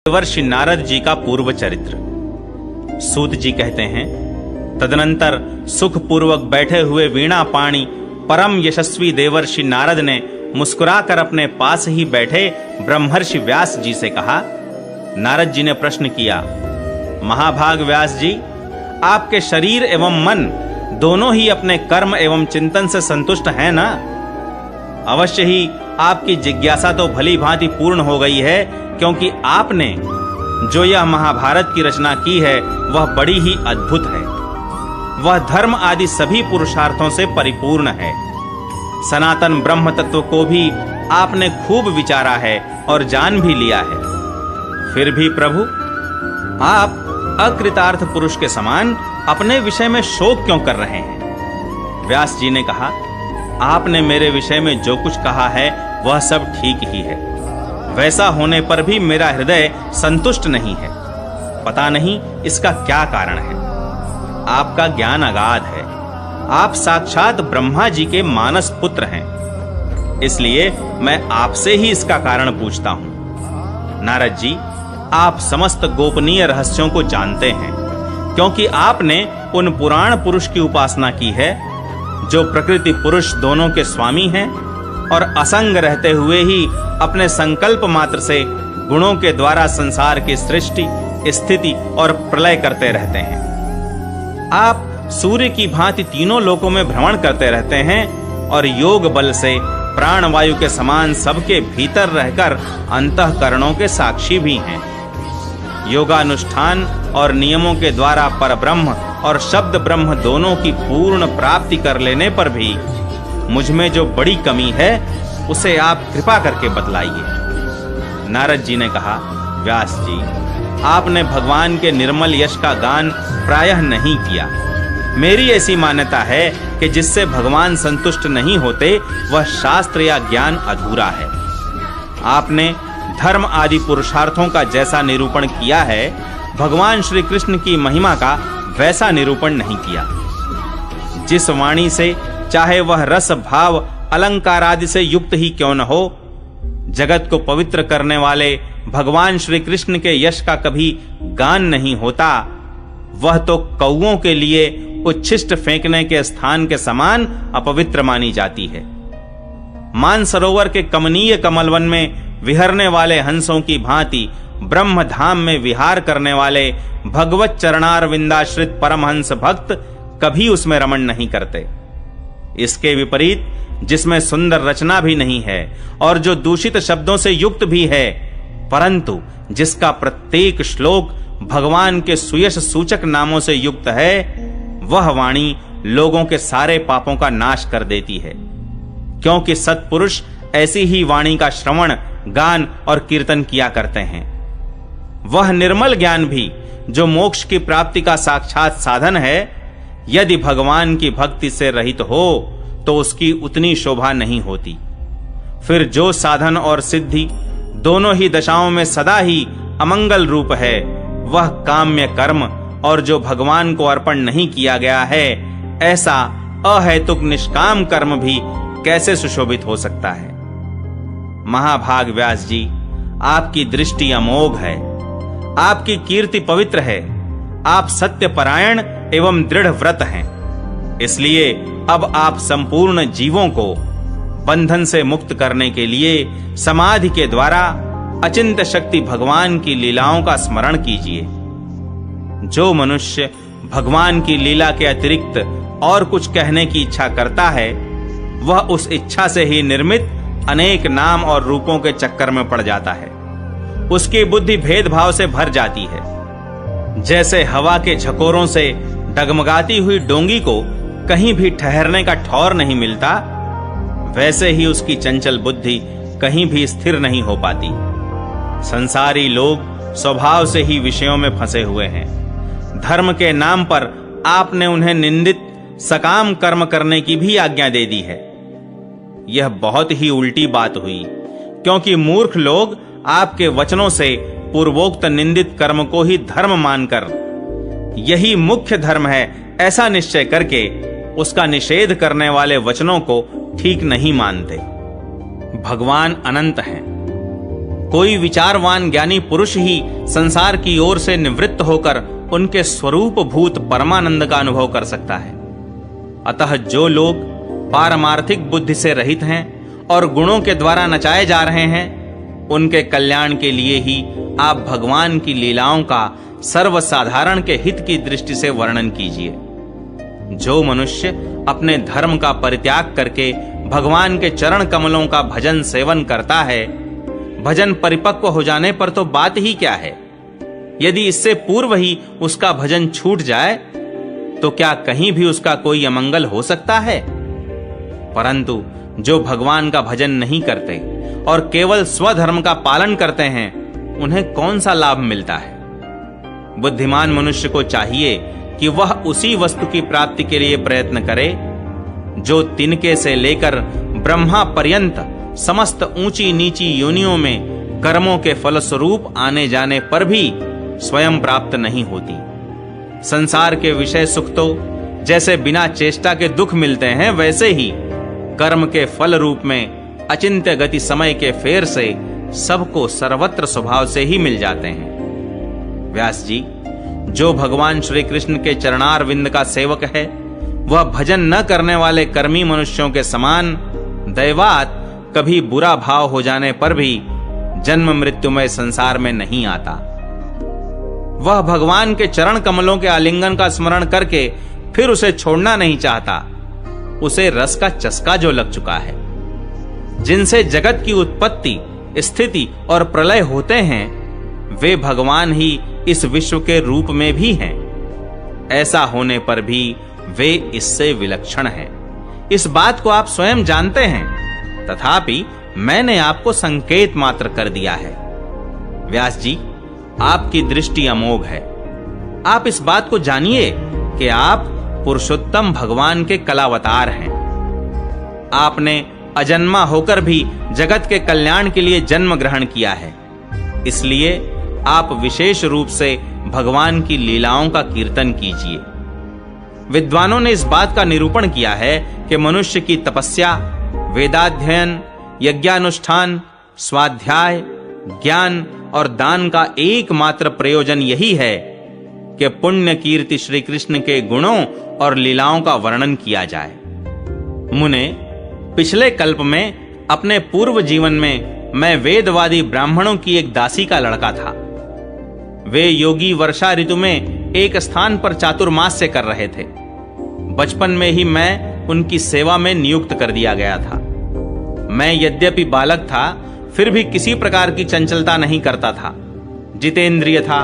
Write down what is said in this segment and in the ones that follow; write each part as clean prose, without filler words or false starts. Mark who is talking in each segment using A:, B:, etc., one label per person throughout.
A: देवर्षि नारद जी का पूर्व चरित्र। सूत जी कहते हैं, तदनंतर सुखपूर्वक बैठे हुए वीणा पाणी परम यशस्वी देवर्षि नारद ने मुस्कुराकर अपने पास ही बैठे ब्रह्मर्षि व्यास जी से कहा। नारद जी ने प्रश्न किया, महाभाग व्यास जी, आपके शरीर एवं मन दोनों ही अपने कर्म एवं चिंतन से संतुष्ट हैं ना? अवश्य ही आपकी जिज्ञासा तो भली भांति पूर्ण हो गई है, क्योंकि आपने जो यह महाभारत की रचना की है वह बड़ी ही अद्भुत है। वह धर्म आदि सभी पुरुषार्थों से परिपूर्ण है। सनातन ब्रह्म तत्व को भी आपने खूब विचारा है और जान भी लिया है। फिर भी प्रभु, आप अकृतार्थ पुरुष के समान अपने विषय में शोक क्यों कर रहे हैं? व्यास जी ने कहा, आपने मेरे विषय में जो कुछ कहा है वह सब ठीक ही है। वैसा होने पर भी मेरा हृदय संतुष्ट नहीं है। पता नहीं इसका क्या कारण है। आपका ज्ञान अगाध है। आप साक्षात ब्रह्मा जी के मानस पुत्र हैं। इसलिए मैं आपसे ही इसका कारण पूछता हूं। नारद जी, आप समस्त गोपनीय रहस्यों को जानते हैं, क्योंकि आपने उन पुराण पुरुष की उपासना की है जो प्रकृति पुरुष दोनों के स्वामी हैं और असंग रहते हुए ही अपने संकल्प मात्र से गुणों के द्वारा संसार की सृष्टि, स्थिति और प्रलय करते रहते हैं। आप सूर्य की भांति तीनों लोकों में भ्रमण करते रहते हैं और योग बल से प्राणवायु के समान सबके भीतर रहकर अंतःकरणों के साक्षी भी हैं। योगानुष्ठान और नियमों के द्वारा परब्रह्म और शब्द ब्रह्म दोनों की पूर्ण प्राप्ति कर लेने पर भी मुझ में जो बड़ी कमी है उसे आप कृपा करके बतलाइए। नारद जी ने कहा, व्यास जी, आपने भगवान के निर्मल यश का गान प्रायः नहीं किया। मेरी ऐसी मान्यता है कि जिससे भगवान संतुष्ट नहीं होते वह शास्त्र या ज्ञान अधूरा है। आपने धर्म आदि पुरुषार्थों का जैसा निरूपण किया है, भगवान श्री कृष्ण की महिमा का वैसा निरूपण नहीं किया। जिस वाणी से चाहे वह रस भाव अलंकार आदि से युक्त ही क्यों न हो, जगत को पवित्र करने वाले भगवान श्री कृष्ण के यश का कभी गान नहीं होता, वह तो कौओं के लिए उच्छिष्ट फेंकने के स्थान के समान अपवित्र मानी जाती है। मानसरोवर के कमनीय कमलवन में विहरने वाले हंसों की भांति ब्रह्म धाम में विहार करने वाले भगवत चरणारविंदाश्रित परमहंस भक्त कभी उसमें रमण नहीं करते। इसके विपरीत जिसमें सुंदर रचना भी नहीं है और जो दूषित शब्दों से युक्त भी है, परंतु जिसका प्रत्येक श्लोक भगवान के सुयश सूचक नामों से युक्त है, वह वाणी लोगों के सारे पापों का नाश कर देती है। क्योंकि सत्पुरुष ऐसी ही वाणी का श्रवण, गान और कीर्तन किया करते हैं। वह निर्मल ज्ञान भी जो मोक्ष की प्राप्ति का साक्षात साधन है, यदि भगवान की भक्ति से रहित हो तो उसकी उतनी शोभा नहीं होती। फिर जो साधन और सिद्धि दोनों ही दशाओं में सदा ही अमंगल रूप है, वह काम्य कर्म और जो भगवान को अर्पण नहीं किया गया है, ऐसा अहेतुक निष्काम कर्म भी कैसे सुशोभित हो सकता है? महाभाग व्यास जी, आपकी दृष्टि अमोघ है, आपकी कीर्ति पवित्र है, आप सत्यपरायण एवं दृढ़ व्रत हैं। इसलिए अब आप संपूर्ण जीवों को बंधन से मुक्त करने के लिए समाधि के द्वारा अचिंत्य शक्ति भगवान की लीलाओं का स्मरण कीजिए। जो मनुष्य भगवान की लीला के अतिरिक्त और कुछ कहने की इच्छा करता है, वह उस इच्छा से ही निर्मित अनेक नाम और रूपों के चक्कर में पड़ जाता है। उसकी बुद्धि भेदभाव से भर जाती है। जैसे हवा के झकोरों से डगमगाती हुई डोंगी को कहीं भी ठहरने का ठौर नहीं मिलता, वैसे ही उसकी चंचल बुद्धि कहीं भी स्थिर नहीं हो पाती। संसारी लोग स्वभाव से ही विषयों में फंसे हुए हैं। धर्म के नाम पर आपने उन्हें निंदित सकाम कर्म करने की भी आज्ञा दे दी है। यह बहुत ही उल्टी बात हुई, क्योंकि मूर्ख लोग आपके वचनों से पूर्वोक्त निंदित कर्म को ही धर्म मानकर यही मुख्य धर्म है ऐसा निश्चय करके उसका निषेध करने वाले वचनों को ठीक नहीं मानते। भगवान अनंत हैं, कोई विचारवान ज्ञानी पुरुष ही संसार की ओर से निवृत्त होकर उनके स्वरूप भूत परमानंद का अनुभव कर सकता है। अतः जो लोग पारमार्थिक बुद्धि से रहित हैं और गुणों के द्वारा नचाए जा रहे हैं, उनके कल्याण के लिए ही आप भगवान की लीलाओं का सर्वसाधारण के हित की दृष्टि से वर्णन कीजिए। जो मनुष्य अपने धर्म का परित्याग करके भगवान के चरण कमलों का भजन सेवन करता है, भजन परिपक्व हो जाने पर तो बात ही क्या है। यदि इससे पूर्व ही उसका भजन छूट जाए तो क्या कहीं भी उसका कोई अमंगल हो सकता है। परंतु जो भगवान का भजन नहीं करते और केवल स्वधर्म का पालन करते हैं, उन्हें कौन सा लाभ मिलता है। बुद्धिमान मनुष्य को चाहिए कि वह उसी वस्तु की प्राप्ति के लिए प्रयत्न करे जो तिनके से लेकर ब्रह्मा पर्यंत समस्त ऊंची नीची योनियों में कर्मों के फलस्वरूप आने जाने पर भी स्वयं प्राप्त नहीं होती। संसार के विषय सुख तो जैसे बिना चेष्टा के दुख मिलते हैं, वैसे ही कर्म के फल रूप में अचिंत्य गति समय के फेर से सबको सर्वत्र स्वभाव से ही मिल जाते हैं। व्यास जी, जो भगवान श्री कृष्ण के चरणार विंद का सेवक है, वह भजन न करने वाले कर्मी मनुष्यों के समान दैवात कभी बुरा भाव हो जाने पर भी जन्म मृत्युमय संसार में नहीं आता। वह भगवान के चरण कमलों के आलिंगन का स्मरण करके फिर उसे छोड़ना नहीं चाहता। उसे रस का चस्का जो लग चुका है, जिनसे जगत की उत्पत्ति, स्थिति और प्रलय होते हैं, वे भगवान ही इस विश्व के रूप में भी हैं। ऐसा होने पर भी वे इससे विलक्षण हैं। इस बात को आप स्वयं जानते हैं, तथापि मैंने आपको संकेत मात्र कर दिया है। व्यास जी, आपकी दृष्टि अमोघ है। आप इस बात को जानिए कि आप पुरुषोत्तम भगवान के कलावतार हैं। आपने अजन्मा होकर भी जगत के कल्याण के लिए जन्म ग्रहण किया है, इसलिए आप विशेष रूप से भगवान की लीलाओं का कीर्तन कीजिए। विद्वानों ने इस बात का निरूपण किया है कि मनुष्य की तपस्या, वेदाध्ययन, यज्ञानुष्ठान, स्वाध्याय, ज्ञान और दान का एकमात्र प्रयोजन यही है कि पुण्य कीर्ति श्री कृष्ण के गुणों और लीलाओं का वर्णन किया जाए। मुने, पिछले कल्प में अपने पूर्व जीवन में मैं वेदवादी ब्राह्मणों की एक दासी का लड़का था। वे योगी वर्षा ऋतु में एक स्थान पर चातुर्मास्य कर रहे थे। बचपन में ही मैं उनकी सेवा में नियुक्त कर दिया गया था। मैं यद्यपि बालक था, फिर भी किसी प्रकार की चंचलता नहीं करता था। जितेंद्रिय था,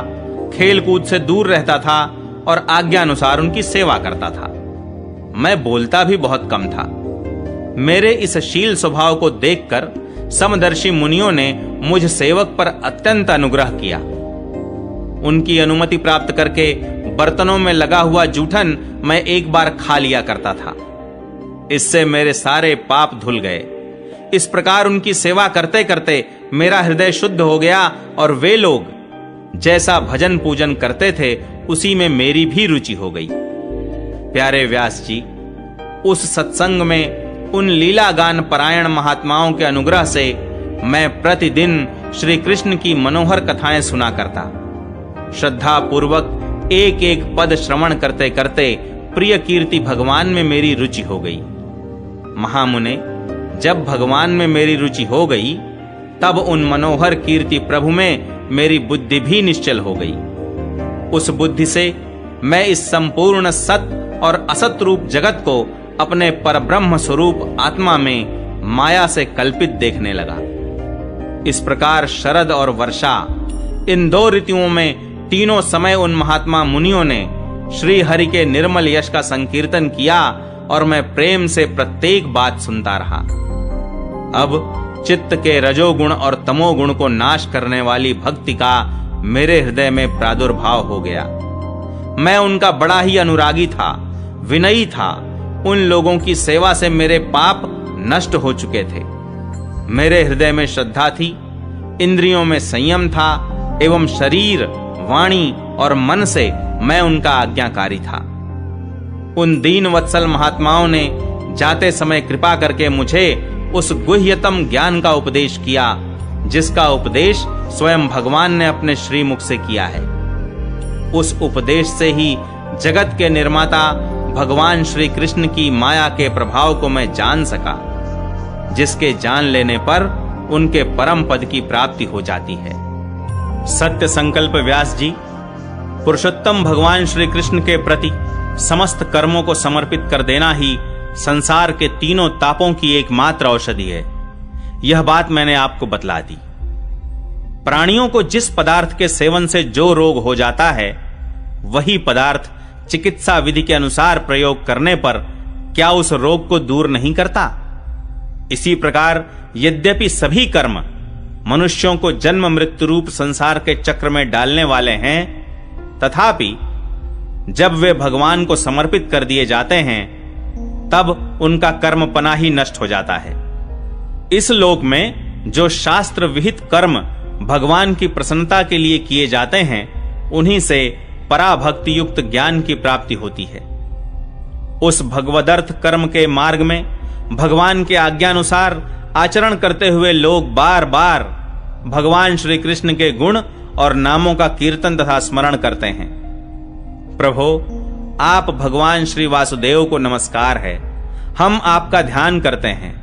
A: खेल कूद से दूर रहता था और आज्ञानुसार उनकी सेवा करता था। मैं बोलता भी बहुत कम था। मेरे इस शील स्वभाव को देखकर समदर्शी मुनियों ने मुझ सेवक पर अत्यंत अनुग्रह किया। उनकी अनुमति प्राप्त करके बर्तनों में लगा हुआ जूठन मैं एक बार खा लिया करता था। इससे मेरे सारे पाप धुल गए। इस प्रकार उनकी सेवा करते करते मेरा हृदय शुद्ध हो गया और वे लोग जैसा भजन पूजन करते थे, उसी में मेरी भी रुचि हो गई। प्यारे व्यास जी, उस सत्संग में उन लीला गान परायण महात्माओं के अनुग्रह से मैं प्रतिदिन श्री कृष्ण की मनोहर कथाएं सुना करता। श्रद्धा पूर्वक एक एक पद श्रवण करते करते प्रिय कीर्ति भगवान में मेरी रुचि हो गई। महामुने, जब भगवान में मेरी रुचि हो गई, तब उन मनोहर कीर्ति प्रभु में मेरी बुद्धि भी निश्चल हो गई। उस बुद्धि से मैं इस संपूर्ण सत और असत रूप जगत को अपने परब्रह्म स्वरूप आत्मा में माया से कल्पित देखने लगा। इस प्रकार शरद और वर्षा, इन दो ऋतुओं में तीनों समय उन महात्मा मुनियों ने श्री हरि के निर्मल यश का संकीर्तन किया और मैं प्रेम से प्रत्येक बात सुनता रहा। अब चित्त के रजोगुण और तमोगुण को नाश करने वाली भक्ति का मेरे हृदय में प्रादुर्भाव हो गया। मैं उनका बड़ा ही अनुरागी था, विनयी था। उन लोगों की सेवा से मेरे पाप नष्ट हो चुके थे। मेरे हृदय में श्रद्धा थी, इंद्रियों में संयम था एवं शरीर, वाणी और मन से मैं उनका आज्ञाकारी था। उन दीन वत्सल महात्माओं ने जाते समय कृपा करके मुझे उस गुह्यतम ज्ञान का उपदेश किया जिसका उपदेश स्वयं भगवान ने अपने श्रीमुख से किया है। उस उपदेश से ही जगत के निर्माता भगवान श्री कृष्ण की माया के प्रभाव को मैं जान सका, जिसके जान लेने पर उनके परम पद की प्राप्ति हो जाती है। सत्य संकल्प व्यास जी, पुरुषोत्तम भगवान श्री कृष्ण के प्रति समस्त कर्मों को समर्पित कर देना ही संसार के तीनों तापों की एकमात्र औषधि है। यह बात मैंने आपको बतला दी। प्राणियों को जिस पदार्थ के सेवन से जो रोग हो जाता है, वही पदार्थ चिकित्सा विधि के अनुसार प्रयोग करने पर क्या उस रोग को दूर नहीं करता? इसी प्रकार यद्यपि सभी कर्म मनुष्यों को जन्म मृत्यु रूप संसार के चक्र में डालने वाले हैं, तथापि जब वे भगवान को समर्पित कर दिए जाते हैं, तब उनका कर्म पना ही नष्ट हो जाता है। इस लोक में जो शास्त्र विहित कर्म भगवान की प्रसन्नता के लिए किए जाते हैं, उन्हीं से पराभक्ति युक्त ज्ञान की प्राप्ति होती है। उस भगवदर्थ कर्म के मार्ग में भगवान के आज्ञानुसार आचरण करते हुए लोग बार बार भगवान श्री कृष्ण के गुण और नामों का कीर्तन तथा स्मरण करते हैं। प्रभो, आप भगवान श्री वासुदेव को नमस्कार है, हम आपका ध्यान करते हैं।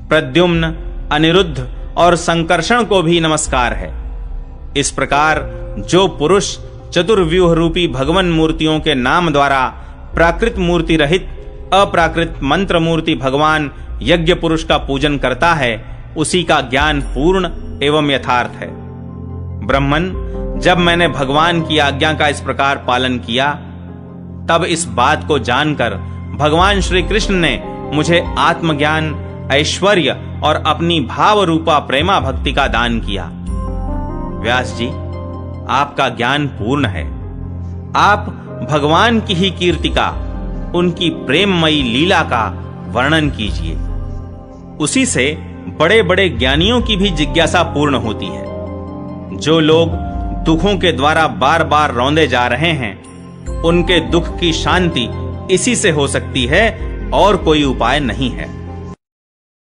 A: प्रद्युम्न, अनिरुद्ध और संकर्षण को भी नमस्कार है। इस प्रकार जो पुरुष चतुर्व्यूह रूपी भगवान मूर्तियों के नाम द्वारा प्राकृत मूर्ति रहित अप्राकृत मंत्र मूर्ति भगवान यज्ञ पुरुष का पूजन करता है, उसी का ज्ञान पूर्ण एवं यथार्थ है। ब्रह्मन, जब मैंने भगवान की आज्ञा का इस प्रकार पालन किया, तब इस बात को जानकर भगवान श्री कृष्ण ने मुझे आत्मज्ञान, ऐश्वर्य और अपनी भाव रूपा प्रेमा भक्ति का दान किया। व्यास जी, आपका ज्ञान पूर्ण है। आप भगवान की ही कीर्तिका, उनकी प्रेममयी लीला का वर्णन कीजिए। उसी से बड़े बड़े ज्ञानियों की भी जिज्ञासा पूर्ण होती है। जो लोग दुखों के द्वारा बार बार रौंदे जा रहे हैं, उनके दुख की शांति इसी से हो सकती है, और कोई उपाय नहीं है।